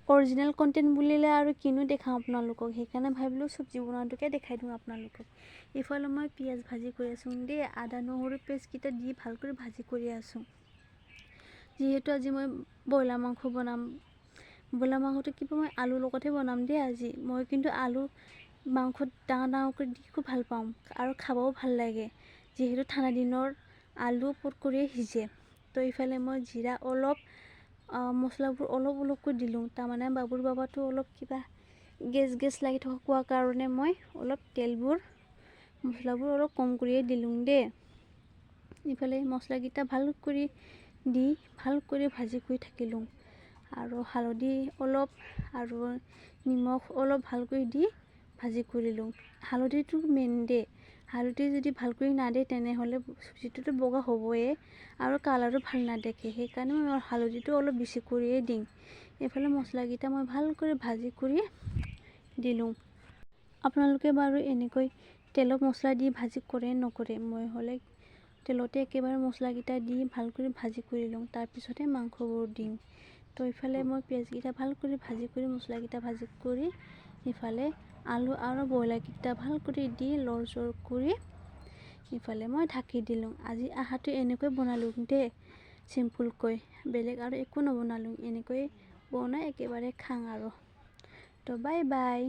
Original content বুলিলে আৰু কিনো দেখাওঁ আপোনালোকক, সেইকাৰণে ভাবিলোঁ চব্জি বনোৱাটোকে দেখাই দিওঁ আপোনালোকক। এইফালে মই পিঁয়াজ ভাজি কৰি আছোঁ দেই, আদা নহৰু পেষ্টকেইটা দি ভালকৈ ভাজি কৰি আছোঁ। যিহেতু আজি মই ব্ৰইলাৰ মাংস বনাম, ব্ৰইলাৰ মাংসটো কিবা মই আলুৰ লগতহে বনাম দেই আজি। মই কিন্তু আলু মাংসত ডাঙৰ ডাঙৰকৈ দি খুব ভাল পাওঁ আৰু খাবও ভাল লাগে, যিহেতু ঠাণ্ডা দিনৰ আলু পটকৰিয়ে সিজে। তো এইফালে মই জিৰা অলপ মছলাবোৰ অলপকৈ দিলোঁ, তাৰমানে বাবুৰ বাবাটো অলপ কিবা গেছ লাগি থকা কাৰণে মই অলপ তেলবোৰ মছলাবোৰ অলপ কম কৰিয়ে দিলোঁ দেই। ইফালে মছলাকেইটা ভাল কৰি দি ভাল কৰি ভাজি কৰি থাকিলোঁ আৰু হালধি অলপ আৰু নিমখ অলপ ভালকৈ দি ভাজি কৰিলোঁ। হালধিটো মেইন দেই, হালধি যদি ভালকৈ নাদে তেনেহ'লে চব্জিটোতো বগা হ'বই আৰু কালাৰো ভাল নেদেখে, সেইকাৰণে মই হালধিটো অলপ বেছি কৰিয়ে দিম। এইফালে মছলাকেইটা মই ভালকৈ ভাজি কৰি দিলোঁ। আপোনালোকে বাৰু এনেকৈ তেলত মছলা দি ভাজি কৰে নকৰে? মই হ'লে তেলতে একেবাৰে মছলাকেইটা দি ভালকৈ ভাজি কৰি লওঁ, তাৰপিছতহে মাংসবোৰ দিওঁ। তো ইফালে মই পিঁয়াজকেইটা ভালকৈ ভাজি কৰি মছলাকেইটা ভাজি কৰি ইফালে আলু আৰু ব্ৰইলাৰকেইটা ভাল কৰি দি লৰচৰ কৰি ইফালে মই ঢাকি দিলোঁ। আজি আহাৰটো এনেকৈ বনালোঁ দেই, চিম্পুলকৈ, বেলেগ আৰু একো নবনালোঁ। এনেকৈ বনাই একেবাৰে খাওঁ আৰু। তো বাই বাই।